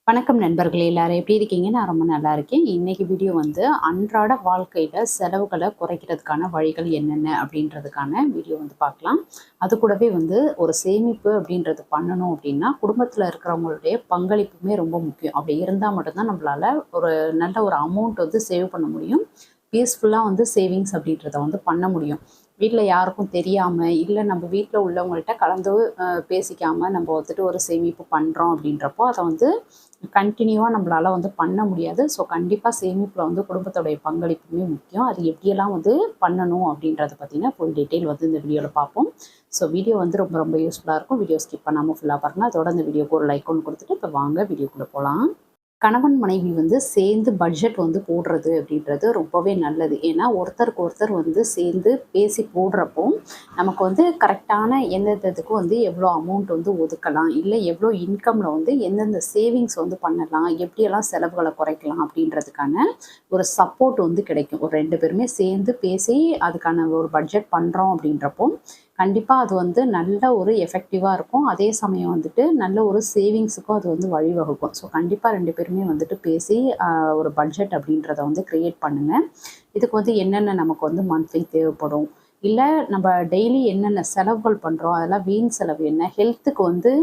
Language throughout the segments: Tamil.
வணக்கம் நண்பர்களே, எல்லாரும் எப்படி இருக்கீங்க? நான் ரொம்ப நல்லா இருக்கேன். இன்னைக்கு வீடியோ வந்து அன்றாட வாழ்க்கையில செலவுகளை குறைக்கிறதுக்கான வழிகள் என்னென்ன அப்படின்றதுக்கான வீடியோ வந்து பார்க்கலாம். அது கூடவே வந்து ஒரு சேமிப்பு அப்படின்றது பண்ணணும் அப்படின்னா குடும்பத்தில் இருக்கிறவங்களுடைய பங்களிப்புமே ரொம்ப முக்கியம். அப்படி இருந்தால் மட்டும்தான் நம்மளால ஒரு நல்ல ஒரு அமௌண்ட் வந்து சேவ் பண்ண முடியும். பீஸ்ஃபுல்லாக வந்து சேவிங்ஸ் அப்படின்றத வந்து பண்ண முடியும். வீட்டில் யாருக்கும் தெரியாமல், இல்லை நம்ம வீட்டில் உள்ளவங்கள்ட்ட கலந்து பேசிக்காமல் நம்ம வந்துட்டு ஒரு சேமிப்பு பண்ணுறோம் அப்படின்றப்போ அதை வந்து கண்டினியூவாக நம்மளால் வந்து பண்ண முடியாது. ஸோ கண்டிப்பாக சேமிப்பில் வந்து குடும்பத்தோடைய பங்களிப்புமே முக்கியம். அது எப்படியெல்லாம் வந்து பண்ணணும் அப்படின்றத பற்றின ஃபுல் டீட்டெயில் வந்து இந்த வீடியோவில் பார்ப்போம். ஸோ வீடியோ வந்து ரொம்ப ரொம்ப யூஸ்ஃபுல்லாக இருக்கும். வீடியோ ஸ்கிப் பண்ணாமல் ஃபுல்லாக பாருங்கள். அதோட இந்த வீடியோக்கு ஒரு லைக் ஒன்று கொடுத்துட்டு இப்போ வாங்க வீடியோக்குள்ளே போகலாம். கணவன் மனைவி வந்து சேர்ந்து பட்ஜெட் வந்து போடுறது அப்படின்றது ரொம்பவே நல்லது. ஏன்னா ஒருத்தருக்கு ஒருத்தர் வந்து சேர்ந்து பேசி போடுறப்போ நமக்கு வந்து கரெக்டான எந்தெந்த இதுக்கும் வந்து எவ்வளோ அமௌண்ட் வந்து ஒதுக்கலாம், இல்லை எவ்வளோ இன்கமில் வந்து எந்தெந்த சேவிங்ஸ் வந்து பண்ணலாம், எப்படியெல்லாம் செலவுகளை குறைக்கலாம் அப்படின்றதுக்கான ஒரு சப்போர்ட் வந்து கிடைக்கும். ஒரு ரெண்டு பேருமே சேர்ந்து பேசி அதுக்கான ஒரு பட்ஜெட் பண்ணுறோம் அப்படின்றப்போ கண்டிப்பாக அது வந்து நல்ல ஒரு எஃபெக்டிவாக இருக்கும். அதே சமயம் வந்துட்டு நல்ல ஒரு சேவிங்ஸுக்கும் அது வந்து வழிவகுக்கும். ஸோ கண்டிப்பாக ரெண்டு பேருமே வந்துட்டு பேசி ஒரு பட்ஜெட் அப்படின்றத வந்து க்ரியேட் பண்ணுங்கள். இதுக்கு வந்து என்னென்ன நமக்கு வந்து மந்த்லி தேவைப்படும், இல்லை நம்ம டெய்லி என்னென்ன செலவுகள் பண்ணுறோம், அதெல்லாம் வீண் செலவு என்ன, ஹெல்த்துக்கு வந்து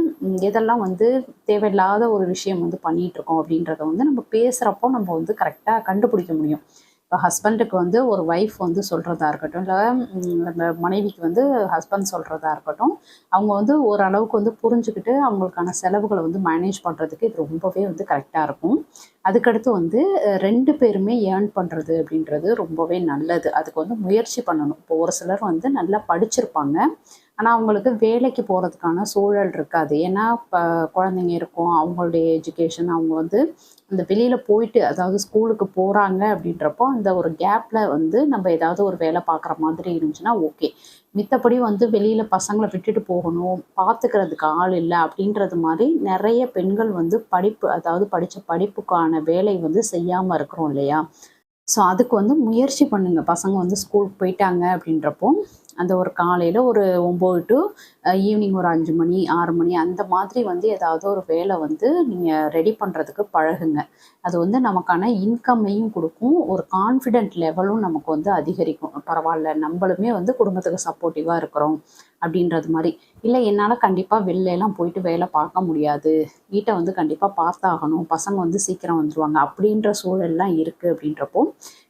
எதெல்லாம் வந்து தேவையில்லாத ஒரு விஷயம் வந்து பண்ணிகிட்ருக்கோம் அப்படின்றத வந்து நம்ம பேசுகிறப்போ நம்ம வந்து கரெக்டாக கண்டுபிடிக்க முடியும். இப்போ ஹஸ்பண்டுக்கு வந்து ஒரு ஒய்ஃப் வந்து சொல்கிறதா இருக்கட்டும், இல்லை நம்ம மனைவிக்கு வந்து ஹஸ்பண்ட் சொல்கிறதா இருக்கட்டும், அவங்க வந்து ஓரளவுக்கு வந்து புரிஞ்சுக்கிட்டு அவங்களுக்கான செலவுகளை வந்து மேனேஜ் பண்ணுறதுக்கு இது ரொம்பவே வந்து கரெக்டாக இருக்கும். அதுக்கடுத்து வந்து ரெண்டு பேருமே ஏர்ன் பண்ணுறது அப்படின்றது ரொம்பவே நல்லது. அதுக்கு வந்து முயற்சி பண்ணணும். இப்போ ஒரு சிலர் வந்து நல்லா படிச்சிருப்பாங்க, ஆனால் அவங்களுக்கு வேலைக்கு போகிறதுக்கான சூழல் இருக்காது. ஏன்னா இப்போ குழந்தைங்க இருக்கும், அவங்களுடைய எஜுகேஷன், அவங்க வந்து அந்த வெளியில் போயிட்டு அதாவது ஸ்கூலுக்கு போகிறாங்க அப்படின்றப்போ அந்த ஒரு கேப்பில் வந்து நம்ம ஏதாவது ஒரு வேலை பார்க்குற மாதிரி இருந்துச்சுன்னா ஓகே. மித்தபடி வந்து வெளியில் பசங்களை விட்டுட்டு போகணும், பார்த்துக்கிறதுக்கு ஆள் இல்லை அப்படின்றது மாதிரி நிறைய பெண்கள் வந்து படிப்பு அதாவது படித்த படிப்புக்கான வேலை வந்து செய்யாமல் இருக்கிறோம் இல்லையா? ஸோ அதுக்கு வந்து முயற்சி பண்ணுங்க. பசங்க வந்து ஸ்கூலுக்கு போயிட்டாங்க அப்படின்றப்போ, அந்த ஒரு காலையில் ஒரு 9 டு ஈவினிங் ஒரு 5 மணி, 6 மணி அந்த மாதிரி வந்து ஏதாவது ஒரு வேலை வந்து நீங்கள் ரெடி பண்ணுறதுக்கு பழகுங்க. அது வந்து நமக்கான இன்கம்மையும் கொடுக்கும், ஒரு கான்ஃபிடென்ட் லெவலும் நமக்கு வந்து அதிகரிக்கும். பரவாயில்ல, நம்மளுமே வந்து குடும்பத்துக்கு சப்போர்ட்டிவாக இருக்கிறோம் அப்படின்றது மாதிரி. இல்லை என்னால் கண்டிப்பாக வெளிலலாம் போயிட்டு வேலை பார்க்க முடியாது, வீட்டை வந்து கண்டிப்பாக பார்த்தாகணும், பசங்க வந்து சீக்கிரம் வந்துடுவாங்க அப்படின்ற சூழல்லாம் இருக்குது அப்படின்றப்போ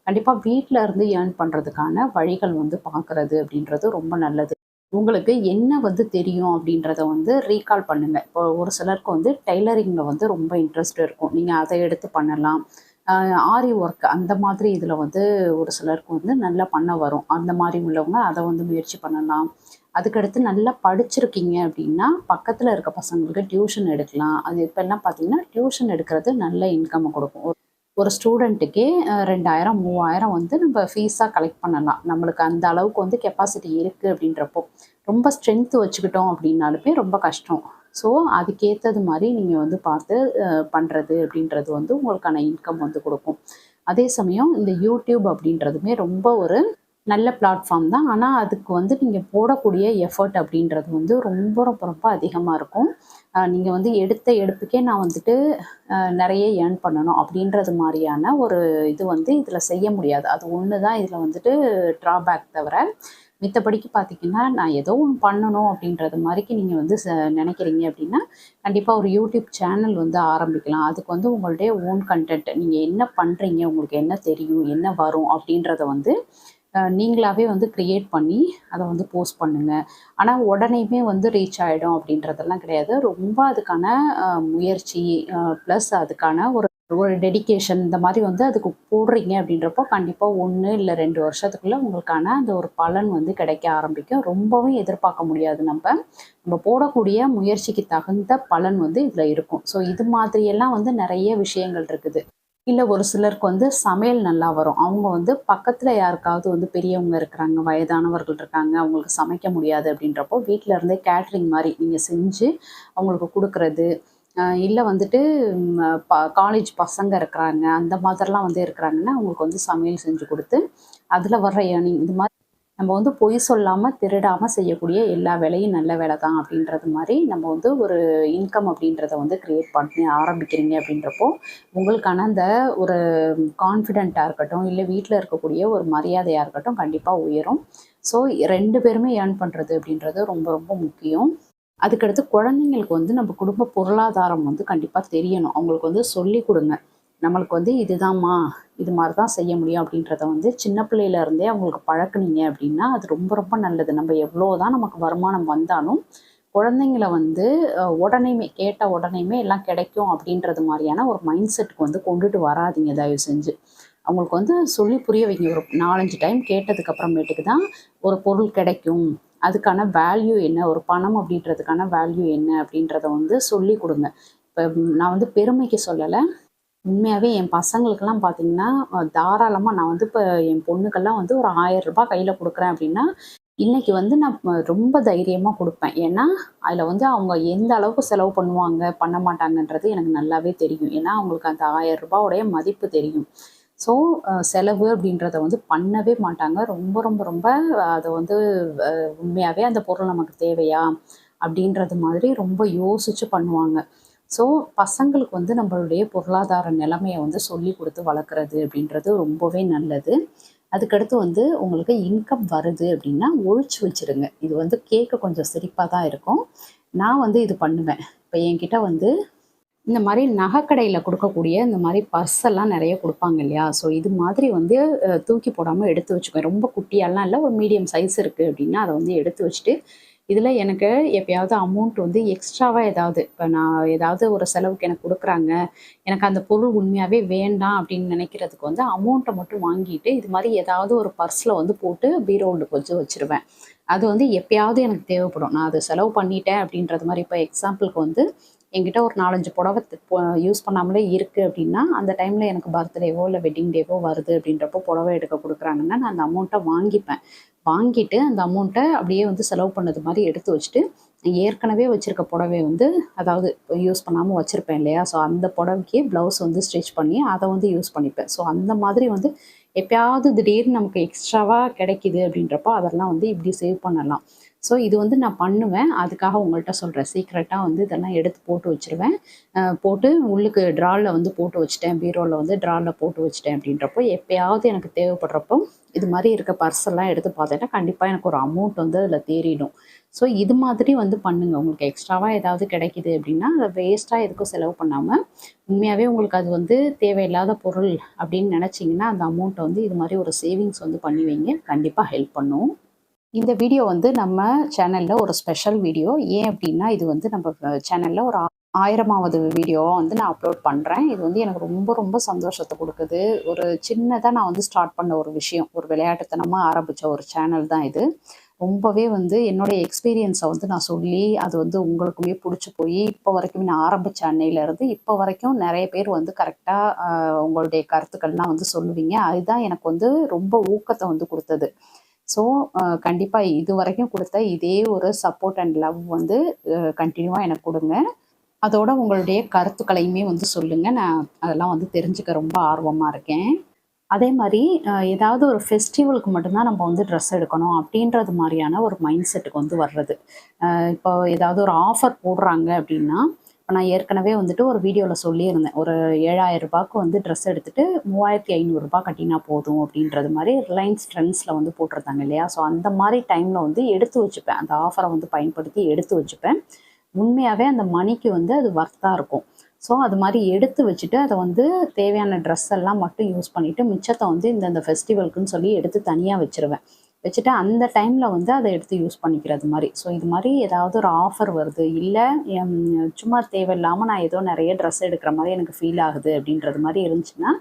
கண்டிப்பாக வீட்டில் இருந்து ஏர்ன் பண்ணுறதுக்கான வழிகள் வந்து பார்க்குறது அப்படின்றது ரொம்ப நல்லது. உங்களுக்கு என்ன வந்து தெரியும் அப்படின்றத வந்து ரீகால் பண்ணுங்க. இப்போ ஒரு சிலருக்கு வந்து டெய்லரிங்கில் வந்து ரொம்ப இன்ட்ரெஸ்ட் இருக்கும், நீங்கள் அதை எடுத்து பண்ணலாம். ஆரி ஒர்க் அந்த மாதிரி இதில் வந்து ஒரு சிலருக்கு வந்து நல்லா பண்ண வரும். அந்த மாதிரி உள்ளவங்க அதை வந்து முயற்சி பண்ணலாம். அதுக்கடுத்து நல்லா படிச்சிருக்கீங்க அப்படின்னா பக்கத்தில் இருக்க பசங்களுக்கு டியூஷன் எடுக்கலாம். அது இப்போல்லாம் பார்த்தீங்கன்னா டியூஷன் எடுக்கிறது நல்ல இன்கம் கொடுக்கும். ஒரு ஸ்டூடெண்ட்டுக்கே 2000 3000 வந்து நம்ம ஃபீஸாக கலெக்ட் பண்ணலாம். நம்மளுக்கு அந்த அளவுக்கு வந்து கெப்பாசிட்டி இருக்குது அப்படின்றப்போ ரொம்ப ஸ்ட்ரென்த்து வச்சுக்கிட்டோம் அப்படின்னாலுமே ரொம்ப கஷ்டம். ஸோ அதுக்கேற்றது மாதிரி நீங்கள் வந்து பார்த்து பண்ணுறது அப்படின்றது வந்து உங்களுக்கான இன்கம் வந்து கொடுக்கும். அதே சமயம் இந்த யூடியூப் அப்படின்றதுமே ரொம்ப ஒரு நல்ல பிளாட்ஃபார்ம் தான். ஆனால் அதுக்கு வந்து நீங்கள் போடக்கூடிய எஃபர்ட் அப்படின்றது வந்து ரொம்ப ரொம்ப ரொம்ப அதிகமாக இருக்கும். நீங்கள் வந்து எடுத்த எடுப்புக்கே நான் வந்துட்டு நிறைய ஏர்ன் பண்ணணும் அப்படின்றது மாதிரியான ஒரு இது வந்து இதில் செய்ய முடியாது. அது ஒன்று தான் இதில் வந்துட்டு ட்ராபேக் தவிர, மித்தபடிக்கு பார்த்தீங்கன்னா நான் ஏதோ ஒன்று பண்ணணும் அப்படின்றது மாதிரிக்கு நீங்கள் வந்து நினைக்கிறீங்க அப்படின்னா கண்டிப்பாக ஒரு யூடியூப் சேனல் வந்து ஆரம்பிக்கலாம். அதுக்கு வந்து உங்களுடைய ஓன் கண்டென்ட் நீங்கள் என்ன பண்ணுறீங்க, உங்களுக்கு என்ன தெரியும், என்ன வரும் அப்படின்றத வந்து நீங்களாவே வந்து க்ரியேட் பண்ணி அதை வந்து போஸ்ட் பண்ணுங்கள். ஆனால் உடனேயுமே வந்து ரீச் ஆகிடும் அப்படின்றதெல்லாம் கிடையாது. ரொம்ப அதுக்கான முயற்சி ப்ளஸ் அதுக்கான ஒரு ஒரு டெடிகேஷன் இந்த மாதிரி வந்து அதுக்கு போடுறீங்க அப்படின்றப்போ கண்டிப்பாக 1 இல்லை 2 வருஷத்துக்குள்ளே உங்களுக்கான அந்த ஒரு பலன் வந்து கிடைக்க ஆரம்பிக்கும். ரொம்பவும் எதிர்பார்க்க முடியாது. நம்ம போடக்கூடிய முயற்சிக்கு தகுந்த பலன் வந்து இதில் இருக்கும். ஸோ இது மாதிரியெல்லாம் வந்து நிறைய விஷயங்கள் இருக்குது. இல்லை ஒரு சிலருக்கு வந்து சமையல் நல்லா வரும். அவங்க வந்து பக்கத்தில் யாருக்காவது வந்து பெரியவங்க இருக்கிறாங்க, வயதானவர்கள் இருக்காங்க, அவங்களுக்கு சமைக்க முடியாது அப்படின்றப்போ வீட்டில் இருந்தே கேட்ரிங் மாதிரி நீங்கள் செஞ்சு அவங்களுக்கு கொடுக்குறது. இல்லை வந்துட்டு காலேஜ் பசங்க இருக்கிறாங்க, அந்த மாதிரிலாம் வந்து இருக்கிறாங்கன்னா அவங்களுக்கு வந்து சமையல் செஞ்சு கொடுத்து அதில் வர்ற ஏர்னிங் இது மாதிரி நம்ம வந்து பொய் சொல்லாமல் திருடாமல் செய்யக்கூடிய எல்லா வேலையும் நல்ல வேலை தான் அப்படின்றது மாதிரி நம்ம வந்து ஒரு இன்கம் அப்படின்றத வந்து க்ரியேட் பண்ணி ஆரம்பிக்கிறீங்க அப்படின்றப்போ உங்களுக்கான அந்த ஒரு கான்ஃபிடென்ட்டாக இருக்கட்டும், இல்லை வீட்டில் இருக்கக்கூடிய ஒரு மரியாதையாக இருக்கட்டும் கண்டிப்பாக உயரும். ஸோ 2 பேருமே ஏர்ன் பண்ணுறது அப்படின்றது ரொம்ப ரொம்ப முக்கியம். அதுக்கடுத்து குழந்தைங்களுக்கு வந்து நம்ம குடும்ப பொருளாதாரம் வந்து கண்டிப்பாக தெரியணும். அவங்களுக்கு வந்து சொல்லி கொடுங்க. நம்மளுக்கு வந்து இதுதாம்மா, இது மாதிரி தான் செய்ய முடியும் அப்படின்றத வந்து சின்ன பிள்ளையிலேருந்தே அவங்களுக்கு பழக்குனீங்க அப்படின்னா அது ரொம்ப ரொம்ப நல்லது. நம்ம எவ்வளோ தான் நமக்கு வருமானம் வந்தாலும் குழந்தைங்கள வந்து உடனேயுமே கேட்ட உடனேயுமே எல்லாம் கிடைக்கும் அப்படின்றது மாதிரியான ஒரு மைண்ட் செட்டுக்கு வந்து கொண்டுட்டு வராதீங்க தயவு செஞ்சு. அவங்களுக்கு வந்து சொல்லி புரிய வைங்க. ஒரு 4, 5 டைம் கேட்டதுக்கு அப்புறமேட்டுக்கு தான் ஒரு பொருள் கிடைக்கும். அதுக்கான வேல்யூ என்ன? ஒரு பணம் அப்படின்றதுக்கான வேல்யூ என்ன? அப்படின்றத வந்து சொல்லிக் கொடுங்க. இப்போ நான் வந்து பெருமைக்கு சொல்லலை. உண்மையாகவே என் பசங்களுக்கெல்லாம் பார்த்தீங்கன்னா, தாராளமா நான் வந்து இப்போ என் பொண்ணுக்கெல்லாம் வந்து ஒரு ரூ. 1000 கையில குடுக்குறேன் அப்படின்னா, இன்னைக்கு வந்து நான் ரொம்ப தைரியமா குடுப்பேன். ஏன்னா, அதில வந்து அவங்க எந்த அளவுக்கு செலவு பண்ணுவாங்க, பண்ண மாட்டாங்கன்றது எனக்கு நல்லாவே தெரியும். ஏன்னா, அவங்களுக்கு அந்த ரூ. 1000 மதிப்பு தெரியும். ஸோ, செலவு அப்படின்றத வந்து பண்ணவே மாட்டாங்க. ரொம்ப ரொம்ப ரொம்ப அத வந்து அ உண்மையாவே அந்த பொருள் நமக்கு தேவையா? அப்படின்றது மாதிரி ரொம்ப யோசிச்சு பண்ணுவாங்க. ஸோ பசங்களுக்கு வந்து நம்மளுடைய பொருளாதார நிலைமையை வந்து சொல்லி கொடுத்து வளர்க்குறது அப்படின்றது ரொம்பவே நல்லது. அதுக்கடுத்து வந்து உங்களுக்கு இன்கம் வருது அப்படின்னா ஒழிச்சு வச்சிருங்க. இது வந்து கேட்க கொஞ்சம் சிரிப்பாக தான் இருக்கும். நான் வந்து இது பண்ணுவேன். இப்போ என்கிட்ட வந்து இந்த மாதிரி நகைக்கடையில் கொடுக்கக்கூடிய இந்த மாதிரி பர்ஸ் எல்லாம் நிறைய கொடுப்பாங்க இல்லையா? ஸோ இது மாதிரி வந்து தூக்கி போடாமல் எடுத்து வச்சுக்குவேன். ரொம்ப குட்டியாலாம் இல்லை, ஒரு மீடியம் சைஸ் இருக்குது அப்படின்னா அதை வந்து எடுத்து வச்சுட்டு இதில் எனக்கு எப்பயாவது அமௌண்ட் வந்து எக்ஸ்ட்ராவா ஏதாவது இப்போ நான் ஏதாவது ஒரு செலவுக்கு எனக்கு குடுக்குறாங்க. எனக்கு அந்த பொருள் உண்மையாவே வேண்டாம் அப்படின்னு நினைக்கிறதுக்கு வந்து அமௌண்ட்ட மட்டும் வாங்கிட்டு, இது மாரி ஏதாவது ஒரு பர்ஸ்ல வந்து போட்டு பீரோவுல கொஞ்சம் வச்சுருவேன். அது வந்து எப்பயாவது எனக்கு தேவைப்படும். நான் அத செலவு பண்ணிட்டேன் அப்படின்றது மாரி இப்போ எக்ஸாம்பிளுக்கு வந்து என்கிட்ட ஒரு 4, 5 புடவ யூஸ் பண்ணாமலே இருக்கு அப்படின்னா, அந்த டைம்ல எனக்கு பர்த்டேவோ, இல்ல வெட்டிங் டேவோ வருது அப்படின்றப்போ புடவ எடுக்க குடுக்குறாங்கன்னா, நான் அந்த அமௌண்ட்ட வாங்கிப்பேன். வாங்கிட்டு அந்த அமௌண்ட்ட அப்படியே வந்து செலவு பண்ணது மாரி எடுத்து வச்சுட்டு, ஏற்கனவே வச்சிருக்க புடவைய வந்து அதாவது யூஸ் பண்ணாம வச்சிருப்பேன் இல்லையா? ஸோ அந்த புடவைக்கு ப்ளவுஸ் வந்து ஸ்டிச் பண்ணி அத வந்து யூஸ் பண்ணிப்பேன். ஸோ அந்த மாதிரி வந்து எப்பயாவது திடீர்னு நமக்கு எக்ஸ்ட்ராவா கிடைக்குது அப்படின்றப்போ, அதெல்லாம் வந்து இப்படி சேவ் பண்ணலாம். ஸோ இது வந்து நான் பண்ணுவேன். அதுக்காக உங்கள்ட்ட சொல்றேன். சீக்ரெட்டா வந்து இதெல்லாம் எடுத்து போட்டு வச்சுருவேன். போட்டு உள்ளுக்கு ட்ரால வந்து போட்டு வச்சுட்டேன். பீரோல வந்து ட்ரால போட்டு வச்சுட்டேன் அப்படின்றப்போ, எப்பயாவது எனக்கு தேவைப்படுறப்போ, இது மாரி இருக்க பர்ஸ் எல்லாம் எடுத்து பார்த்தேன்னா, கண்டிப்பா எனக்கு ஒரு அமௌண்ட் வந்து அதில தேறிடும். ஸோ இது மாதிரி வந்து பண்ணுங்க. உங்களுக்கு எக்ஸ்ட்ராவா ஏதாவது கிடைக்குது அப்படின்னா, அத வேஸ்ட்டா எதுக்கும் செலவு பண்ணாம, உண்மையாவே உங்களுக்கு அது வந்து தேவையில்லாத பொருள் அப்படின்னு நினைச்சீங்கன்னா, அந்த அமௌண்ட்ட வந்து இது மாரி ஒரு சேவிங்ஸ் வந்து பண்ணி வைங்க. கண்டிப்பா ஹெல்ப் பண்ணும். இந்த வீடியோ வந்து நம்ம சேனல்ல ஒரு ஸ்பெஷல் வீடியோ. ஏன் அப்படின்னா, இது வந்து நம்ம சேனல்ல ஒரு 1000வது வீடியோவா வந்து நான் அப்லோட் பண்றேன். இது வந்து எனக்கு ரொம்ப ரொம்ப சந்தோஷத்த குடுக்குது. ஒரு சின்னதா நான் வந்து ஸ்டார்ட் பண்ண ஒரு விஷயம். ஒரு விளையாட்டுத்தனமா ஆரம்பிச்ச ஒரு சேனல் தான் இது. ரொம்பவே வந்து என்னுடைய எக்ஸ்பீரியன்ஸ வந்து நான் சொல்லி, அது வந்து உங்களுக்குமே புடிச்சு போயி, இப்போ வரைக்கும் நான் ஆரம்பிச்ச அன்னையிலருந்து இப்போ வரைக்கும் நெறைய பேர் வந்து கரெக்ட்டா உங்களுடைய கருத்துக்கள்லாம் வந்து சொல்லுவீங்க. அதுதான் எனக்கு வந்து ரொம்ப ஊக்கத்த வந்து குடுத்தது. ஸோ கண்டிப்பா இதுவரைக்கும் குடுத்த இதே ஒரு சப்போர்ட் அண்ட் லவ் வந்து கன்டினியூவா எனக்கு குடுங்க. அதோட உங்களுடைய கருத்துக்களையுமே வந்து சொல்லுங்க. நான் அதெல்லாம் வந்து தெரிஞ்சுக்க ரொம்ப ஆர்வமா இருக்கேன். அதே மாரி ஏதாவது ஒரு ஃபெஸ்டிவலுக்கு மட்டும் தான் நம்ம வந்து ட்ரெஸ் எடுக்கணும் அப்படின்றது மாரியான ஒரு மைண்ட் செட்டுக்கு வந்து வர்றது. இப்போ ஏதாவது ஒரு ஆஃபர் போடுறாங்க அப்படின்னா, இப்ப நான் ஏற்கனவே வந்துட்டு ஒரு வீடியோல சொல்லியிருந்தேன். ஒரு ரூ. 7,000க்கு வந்து ட்ரெஸ் எடுத்துட்டு ரூ. 3,500 கட்டினா போதும் அப்படின்றது மாரி ரிலையன்ஸ் ட்ரெண்ட்ஸ்ல வந்து போட்டிருந்தாங்க இல்லையா? ஸோ அந்த மாரி டைம்ல வந்து எடுத்து வச்சுப்பேன். அந்த ஆஃபர வந்து பயன்படுத்தி எடுத்து வச்சுப்பேன். உண்மையாவே அந்த மணிக்கு வந்து அது வொர்த்தா இருக்கும். ஸோ அது மாரி எடுத்து வச்சுட்டு, அத வந்து தேவையான ட்ரெஸ் எல்லாம் மட்டும் யூஸ் பண்ணிட்டு, மிச்சத்த வந்து இந்த ஃபெஸ்டிவலுக்குன்னு சொல்லி எடுத்து தனியா வச்சுருவேன். வச்சுட்டு அந்த டைம்ல வந்து அத எடுத்து யூஸ் பண்ணிக்கிறது மாரி. ஸோ இது மாரி ஏதாவது ஒரு ஆஃபர் வருது, இல்ல எம் சும்மா தேவையில்லாம நான் ஏதோ நெறைய ட்ரெஸ் எடுக்கிற மாரி எனக்கு ஃபீல் ஆகுது அப்படின்றது மாரி இருந்துச்சுன்னா,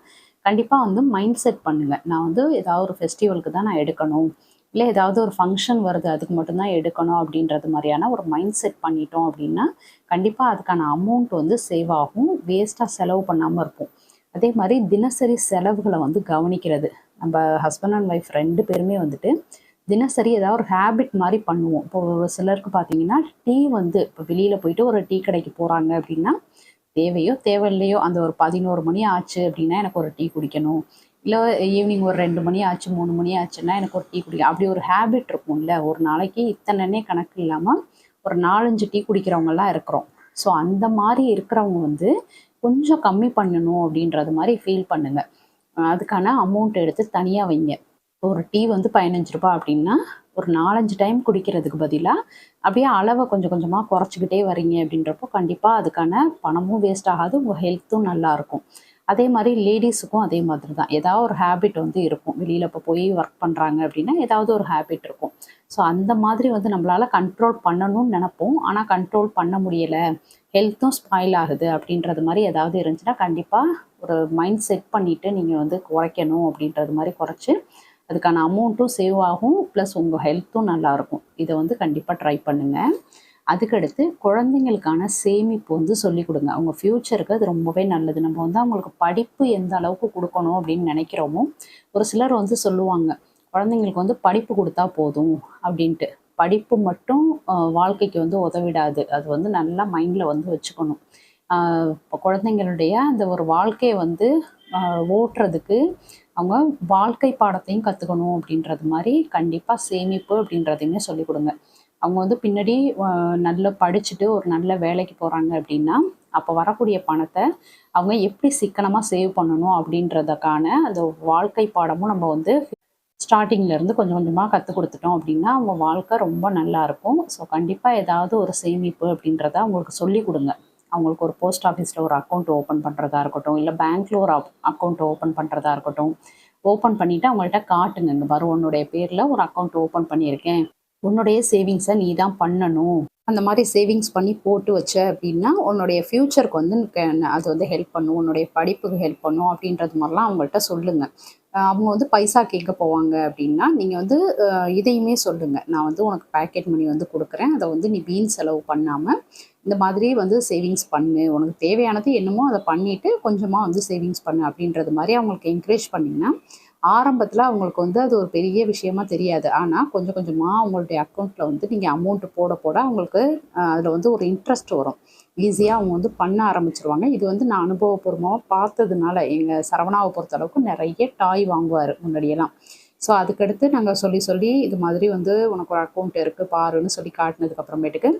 கண்டிப்பா வந்து மைண்ட் செட் பண்ணுங்க. நான் வந்து ஏதாவது ஒரு ஃபெஸ்டிவலுக்கு தான் நான் எடுக்கணும். இல்ல ஏதாவது ஒரு ஃபங்ஷன் வருது, அதுக்கு மட்டும் தான் எடுக்கணும் அப்படின்றது மாரியான ஒரு மைண்ட் செட் பண்ணிட்டோம் அப்படின்னா, கண்டிப்பா அதுக்கான அமௌண்ட் வந்து சேவ் ஆகும். வேஸ்ட்டா செலவு பண்ணாம இருப்போம். அதே மாரி தினசரி செலவுகள வந்து கவனிக்கிறது. நம்ப ஹஸ்பண்ட் அண்ட் ஒய்ஃப் 2 பேருமே வந்துட்டு, தினசரி ஏதாவது ஒரு ஹேபிட் மாரி பண்ணுவோம். இப்போ ஒரு சிலருக்கு பார்த்தீங்கன்னா, டீ வந்து இப்போ வெளியில போயிட்டு ஒரு டீ கடைக்கு போறாங்க அப்படின்னா, தேவையோ தேவையில்லையோ அந்த ஒரு 11 மணி ஆச்சு அப்படின்னா, எனக்கு ஒரு டீ குடிக்கணும். இல்லை ஈவினிங் ஒரு 2 மணி ஆச்சு 3 மணி ஆச்சுன்னா எனக்கு ஒரு டீ குடிக்க அப்படி ஒரு ஹேபிட் இருக்கும்ல. ஒரு நாளைக்கு இத்தனைன்னே கணக்கு இல்லாமல் ஒரு 4-5 டீ குடிக்கிறவங்கலாம் இருக்கிறோம். ஸோ அந்த மாதிரி இருக்கிறவங்க வந்து கொஞ்சம் கம்மி பண்ணணும் அப்படின்றது மாதிரி ஃபீல் பண்ணுங்க. அதுக்கான அமௌண்ட் எடுத்து தனியாக வைங்க. ஒரு டீ வந்து ரூ. 15 அப்படின்னா ஒரு 4, 5 டைம் குடிக்கிறதுக்கு பதிலா அப்படியே அளவை கொஞ்சம் கொஞ்சமாக குறைச்சிக்கிட்டே வரீங்க அப்படின்றப்போ கண்டிப்பாக அதுக்கான பணமும் வேஸ்ட் ஆகாது, உங்கள் ஹெல்த்தும் நல்லாயிருக்கும். அதே மாதிரி லேடிஸுக்கும் அதே மாதிரி தான். ஏதாவது ஒரு ஹேபிட் வந்து இருக்கும். வெளியில் இப்போ போய் ஒர்க் பண்ணுறாங்க அப்படின்னா ஏதாவது ஒரு ஹேபிட் இருக்கும். ஸோ அந்த மாதிரி வந்து நம்மளால் கண்ட்ரோல் பண்ணணும்னு நினப்போம். ஆனால் கண்ட்ரோல் பண்ண முடியலை, ஹெல்த்தும் ஸ்பாயில் ஆகுது அப்படின்றது மாதிரி ஏதாவது இருந்துச்சுன்னா கண்டிப்பாக ஒரு மைண்ட் செட் பண்ணிவிட்டு நீங்கள் வந்து குறைக்கணும் அப்படின்றது மாதிரி குறைச்சி அதுக்கான அமௌண்ட்டும் சேவ் ஆகும், ப்ளஸ் உங்கள் ஹெல்த்தும் நல்லாயிருக்கும். இதை வந்து கண்டிப்பாக ட்ரை பண்ணுங்கள். அதுக்கடுத்து குழந்தைங்களுக்கான சேமிப்பு வந்து சொல்லிக் கொடுங்க. அவங்க ஃப்யூச்சருக்கு அது ரொம்பவே நல்லது. நம்ம வந்து அவங்களுக்கு படிப்பு எந்த அளவுக்கு கொடுக்கணும் அப்படின்னு நினைக்கிறோமோ, ஒரு சிலர் வந்து சொல்லுவாங்க, குழந்தைங்களுக்கு வந்து படிப்பு கொடுத்தா போதும் அப்படின்ட்டு. படிப்பு மட்டும் வாழ்க்கைக்கு வந்து உதவிடாது. அது வந்து நல்லா மைண்டில் வந்து வச்சுக்கணும். இப்போ குழந்தைங்களுடைய அந்த ஒரு வாழ்க்கையை வந்து ஓட்டுறதுக்கு அவங்க வாழ்க்கை பாடத்தையும் கற்றுக்கணும் அப்படின்றது மாதிரி கண்டிப்பாக சேமிப்பு அப்படின்றதையுமே சொல்லிக் கொடுங்க. அவங்க வந்து பின்னாடி நல்லா படிச்சுட்டு ஒரு நல்ல வேலைக்கு போகிறாங்க அப்படின்னா அப்போ வரக்கூடிய பணத்தை அவங்க எப்படி சிக்கனமாக சேவ் பண்ணணும் அப்படின்றதுக்கான அந்த வாழ்க்கை பாடமும் நம்ம வந்து ஸ்டார்டிங்லேருந்து கொஞ்சம் கொஞ்சமாக கற்றுக் கொடுத்துட்டோம் அப்படின்னா அவங்க வாழ்க்கை ரொம்ப நல்லாயிருக்கும். ஸோ கண்டிப்பாக ஏதாவது ஒரு சேமிப்பு அப்படின்றத அவங்களுக்கு சொல்லிக் கொடுங்க. அவங்களுக்கு ஒரு போஸ்ட் ஆஃபீஸில் ஒரு அக்கௌண்ட் ஓப்பன் பண்ணுறதா இருக்கட்டும், இல்லை பேங்க்கில் ஒரு அக்கௌண்ட் ஓப்பன் பண்ணுறதா இருக்கட்டும், ஓப்பன் பண்ணிவிட்டு அவங்கள்ட்ட காட்டுங்க. இங்கே பாரு, உன்னுடைய பேரில் ஒரு அக்கௌண்ட் ஓப்பன் பண்ணியிருக்கேன், உன்னுடைய சேவிங்ஸை நீ தான் பண்ணணும். அந்த மாதிரி சேவிங்ஸ் பண்ணி போட்டு வச்ச அப்படின்னா உன்னுடைய ஃப்யூச்சருக்கு வந்து அது வந்து ஹெல்ப் பண்ணும், உன்னுடைய படிப்புக்கு ஹெல்ப் பண்ணும் அப்படின்றது மாதிரிலாம் அவங்கள்ட்ட சொல்லுங்கள். அவங்க வந்து பைசா கேட்க போவாங்க அப்படின்னா நீங்கள் வந்து இதையுமே சொல்லுங்கள். நான் வந்து உனக்கு பேக்கெட் மணி வந்து கொடுக்குறேன், அதை வந்து நீ வீண் செலவு பண்ணாமல் இந்த மாதிரி வந்து சேவிங்ஸ் பண்ணு, உனக்கு தேவையானது என்னமோ அதை பண்ணிவிட்டு கொஞ்சமாக வந்து சேவிங்ஸ் பண்ணு அப்படின்றது மாதிரி அவங்களுக்கு என்கரேஜ் பண்ணிங்கன்னா ஆரம்பத்தில் அவங்களுக்கு வந்து அது ஒரு பெரிய விஷயமா தெரியாது. ஆனால் கொஞ்சம் கொஞ்சமாக அவங்களுடைய அக்கௌண்ட்டில் வந்து நீங்கள் அமௌண்ட்டு போட போட அவங்களுக்கு அதில் வந்து ஒரு இன்ட்ரெஸ்ட் வரும். ஈஸியாக அவங்க வந்து பண்ண ஆரம்பிச்சிருவாங்க. இது வந்து நான் அனுபவபூர்வமாக பார்த்ததுனால. எங்கள் சரவணாவை பொறுத்தளவுக்கு நிறைய டாய் வாங்குவார் முன்னாடியெல்லாம். ஸோ அதுக்கடுத்து நாங்கள் சொல்லி சொல்லி இது மாதிரி வந்து உனக்கு ஒரு அக்கௌண்ட் இருக்குது பாருன்னு சொல்லி காட்டினதுக்கு அப்புறமேட்டுக்கு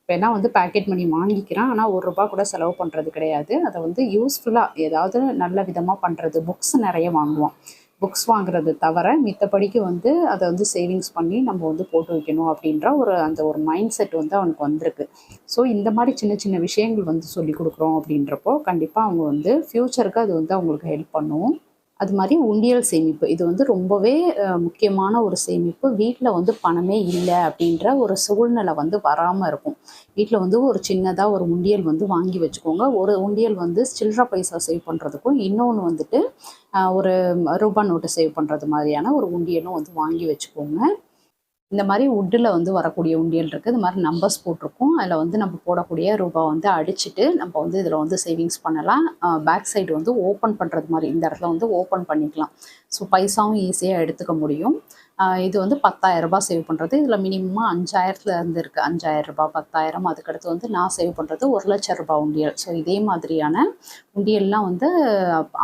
வேணா வந்து பேக்கெட் மணி வாங்கிக்கிறான். ஆனால் ₹1 கூட செலவு பண்ணுறது கிடையாது. அதை வந்து யூஸ்ஃபுல்லாக ஏதாவது நல்ல விதமாக பண்ணுறது. புக்ஸ் நிறைய வாங்குவோம். புக்ஸ் வாங்குறது தவிர மித்தபடிக்கு வந்து அதை வந்து சேவிங்ஸ் பண்ணி நம்ம வந்து போட்டு வைக்கணும் அப்படின்ற அந்த ஒரு மைண்ட் செட் வந்து அவனுக்கு வந்திருக்கு. ஸோ இந்த மாதிரி சின்ன சின்ன விஷயங்கள் வந்து சொல்லிக் கொடுக்குறோம் அப்படின்றப்போ கண்டிப்பாக அவங்க வந்து ஃப்யூச்சருக்கு அது வந்து அவங்களுக்கு ஹெல்ப் பண்ணும். அது மாதிரி உண்டியல் சேமிப்பு இது வந்து ரொம்பவே முக்கியமான ஒரு சேமிப்பு. வீட்டில் வந்து பணமே இல்லை அப்படின்ற ஒரு சூழ்நிலை வந்து வராமல் இருக்கும். வீட்டில் வந்து ஒரு சின்னதாக ஒரு உண்டியல் வந்து வாங்கி வச்சுக்கோங்க. ஒரு உண்டியல் வந்து சில்லற பைசா சேவ் பண்ணுறதுக்கும், இன்னொன்று வந்துட்டு ஒரு ரூபா நோட்டு சேவ் பண்ணுறது மாதிரியான ஒரு உண்டியலும் வந்து வாங்கி வச்சுக்கோங்க. இந்த மாதிரி வுட்டில் வந்து வரக்கூடிய உண்டியல் இருக்குது. இது மாதிரி நம்பர்ஸ் போட்டிருக்கும். அதில் வந்து நம்ம போடக்கூடிய ரூபா வந்து அடிச்சுட்டு நம்ம வந்து இதில் வந்து சேவிங்ஸ் பண்ணலாம். பேக் சைடு வந்து ஓப்பன் பண்ணுறது மாதிரி இந்த இடத்துல வந்து ஓப்பன் பண்ணிக்கலாம். ஸோ பைசாவும் ஈஸியாக எடுத்துக்க முடியும். இது வந்து ₹10,000 சேவ் பண்ணுறது. இதில் மினிமமாக 5,000லேருந்து இருக்குது. ₹5,000, 10,000. அதுக்கடுத்து வந்து நான் சேவ் பண்ணுறது ₹1,00,000 உண்டியல். ஸோ இதே மாதிரியான உண்டியல்லாம் வந்து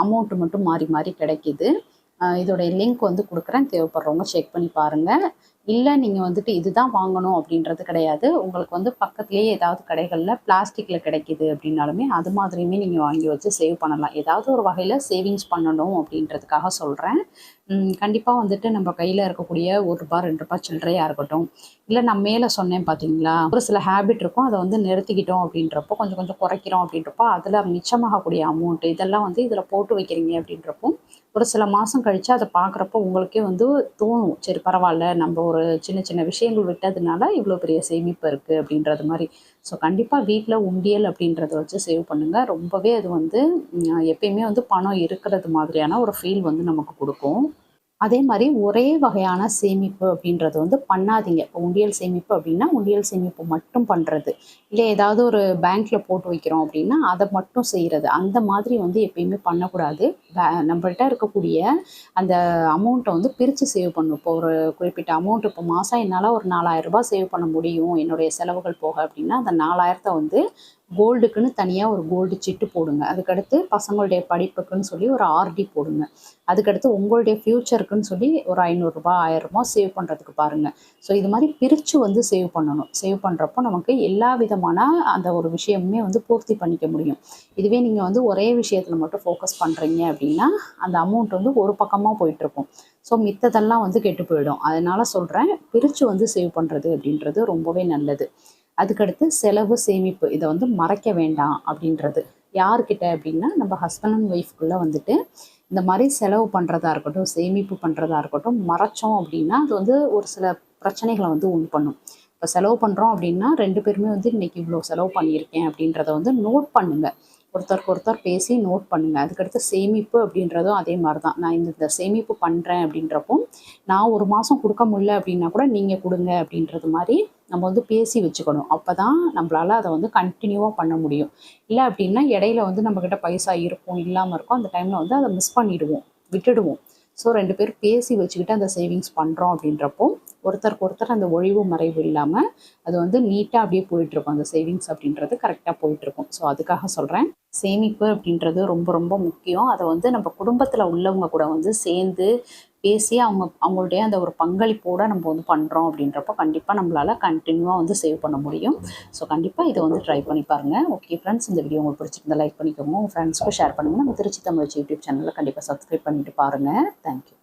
அமௌண்ட்டு மட்டும் மாறி மாறி கிடைக்கிது. இதோடைய லிங்க் வந்து கொடுக்குறேன், தேவைப்படுறவங்க செக் பண்ணி பாருங்கள். இல்லை நீங்கள் வந்துட்டு இதுதான் வாங்கணும் அப்படின்றது கிடையாது. உங்களுக்கு வந்து பக்கத்துலேயே ஏதாவது கடைகளில் பிளாஸ்டிக்கில் கிடைக்கிது அப்படின்னாலுமே அது மாதிரியுமே நீங்கள் வாங்கி வச்சு சேவ் பண்ணலாம். ஏதாவது ஒரு வகையில் சேவிங்ஸ் பண்ணணும் அப்படின்றதுக்காக சொல்கிறேன். கண்டிப்பாக வந்துட்டு நம்ம கையில் இருக்கக்கூடிய ₹1, ₹2 சில்லறையாக இருக்கட்டும், இல்லை நான் மேலே சொன்னேன் பார்த்தீங்களா, ஒரு சில ஹேபிட் இருக்கும். அதை வந்து நிறுத்திக்கிட்டோம் அப்படின்றப்போ கொஞ்சம் கொஞ்சம் குறைக்கிறோம் அப்படின்றப்போ அதில் மிச்சமாகக்கூடிய அமௌண்ட்டு இதெல்லாம் வந்து இதில் போட்டு வைக்கிறீங்க அப்படின்றப்போ ஒரு சில மாதம் கழித்து அதை பார்க்குறப்போ உங்களுக்கே வந்து தோணும், சரி பரவாயில்ல, நம்ம ஒரு சின்ன சின்ன விஷயங்கள் விட்டதுனால இவ்வளோ பெரிய சேமிப்பு இருக்குது அப்படின்றது மாதிரி. ஸோ கண்டிப்பாக வீட்டில் உண்டியல் அப்படின்றத வச்சு சேவ் பண்ணுங்கள். ரொம்பவே அது வந்து எப்பயுமே வந்து பணம் இருக்கிறது மாதிரியான ஒரு ஃபீல் வந்து நமக்கு கொடுக்கும். அதே மாதிரி ஒரே வகையான சேமிப்பு அப்படின்றது வந்து பண்ணாதீங்க. இப்போ உண்டியல் சேமிப்பு அப்படின்னா உண்டியல் சேமிப்பு மட்டும் பண்ணுறது, இல்லை ஏதாவது ஒரு பேங்க்கில் போட்டு வைக்கிறோம் அப்படின்னா அதை மட்டும் செய்கிறது, அந்த மாதிரி வந்து எப்பயுமே பண்ணக்கூடாது. நம்மள்ட்ட இருக்கக்கூடிய அந்த அமௌண்ட்டை வந்து பிரித்து சேவ் பண்ணணும். இப்போ ஒரு குறிப்பிட்ட அமௌண்ட் இப்போ மாதம் என்னால் ஒரு ₹4,000 சேவ் பண்ண முடியும் என்னுடைய செலவுகள் போக அப்படின்னா அந்த 4,000 வந்து கோல்டுக்குன்னு தனியாக ஒரு கோல்டு சிட்டு போடுங்க. அதுக்கடுத்து பசங்களுடைய படிப்புக்குன்னு சொல்லி ஒரு ஆர்டி போடுங்க. அதுக்கடுத்து உங்களுடைய ஃப்யூச்சருக்குன்னு சொல்லி ஒரு ரூ. 500 ரூ. 1000 சேவ் பண்ணுறதுக்கு பாருங்கள். ஸோ இது மாதிரி பிரித்து வந்து சேவ் பண்ணணும். சேவ் பண்ணுறப்போ நமக்கு எல்லா விதமான அந்த ஒரு விஷயமுமே வந்து பூர்த்தி பண்ணிக்க முடியும். இதுவே நீங்கள் வந்து ஒரே விஷயத்தில் மட்டும் ஃபோக்கஸ் பண்ணுறீங்க அப்படின்னா அந்த அமௌண்ட் வந்து ஒரு பக்கமாக போயிட்டுருக்கும். ஸோ மித்ததெல்லாம் வந்து கெட்டு போயிடும். அதனால் சொல்கிறேன், பிரித்து வந்து சேவ் பண்ணுறது அப்படின்றது ரொம்பவே நல்லது. அதுக்கடுத்து செலவு சேமிப்பு இதை வந்து மறைக்க வேண்டாம் அப்படின்றது. யார்கிட்ட அப்படின்னா நம்ம ஹஸ்பண்ட் அண்ட் ஒய்ஃப்குள்ளே வந்துட்டு இந்த மாதிரி செலவு பண்ணுறதா இருக்கட்டும், சேமிப்பு பண்ணுறதா இருக்கட்டும், மறைச்சோம் அப்படின்னா அது வந்து ஒரு சில பிரச்சனைகளை வந்து உண்டு பண்ணும். இப்போ செலவு பண்ணுறோம் அப்படின்னா 2 பேருமே வந்து இன்றைக்கி இவ்வளோ செலவு பண்ணியிருக்கேன் அப்படின்றத வந்து நோட் பண்ணுங்கள். ஒருத்தருக்கு ஒருத்தர் பேசி நோட் பண்ணுங்கள். அதுக்கடுத்து சேமிப்பு அப்படின்றதும் அதே மாதிரி தான். நான் இந்த சேமிப்பு பண்ணுறேன் அப்படின்றப்போ நான் ஒரு மாதம் கொடுக்க முடியல அப்படின்னா கூட நீங்கள் கொடுங்க அப்படின்றது மாதிரி நம்ம வந்து பேசி வச்சுக்கணும். அப்போ தான் நம்மளால் அதை வந்து கண்டினியூவாக பண்ண முடியும். இல்லை அப்படின்னா இடையில வந்து நம்மக்கிட்ட பைசா இருக்கும், இல்லாமல் இருக்கும். அந்த டைமில் வந்து அதை மிஸ் பண்ணிடுவோம், விட்டுடுவோம். ஸோ 2 பேரும் பேசி வச்சுக்கிட்டு அந்த சேவிங்ஸ் பண்ணுறோம் அப்படின்றப்போ ஒருத்தருக்கு ஒருத்தர் அந்த ஒழிவு மறைவு இல்லாமல் அது வந்து நீட்டாக அப்படியே போயிட்டுருக்கும். அந்த சேவிங்ஸ் அப்படின்றது கரெக்டாக போயிட்டுருக்கும். ஸோ அதுக்காக சொல்கிறேன், சேமிப்பு அப்படின்றது ரொம்ப ரொம்ப முக்கியம். அதை வந்து நம்ம குடும்பத்தில் உள்ளவங்க கூட வந்து சேர்ந்து பேசி அவங்களுடைய அந்த ஒரு பங்களிப்போடு நம்ம வந்து பண்ணுறோம் அப்படின்றப்போ கண்டிப்பாக நம்மளால் கண்டினியூவாக வந்து சேவ் பண்ண முடியும். ஸோ கண்டிப்பாக இதை வந்து ட்ரை பண்ணி பாருங்கள். ஓகே ஃப்ரெண்ட்ஸ், இந்த வீடியோ உங்களுக்கு பிடிச்சிருந்தா லைக் பண்ணிக்கோங்க, உங்கள் ஃப்ரெண்ட்ஸ்க்கும் ஷேர் பண்ணுங்கள். நம்ம திருச்சி தமிழ் யூடியூப் சேனலில் கண்டிப்பாக சப்ஸ்கிரைப் பண்ணிட்டு பாருங்கள். தேங்க்யூ.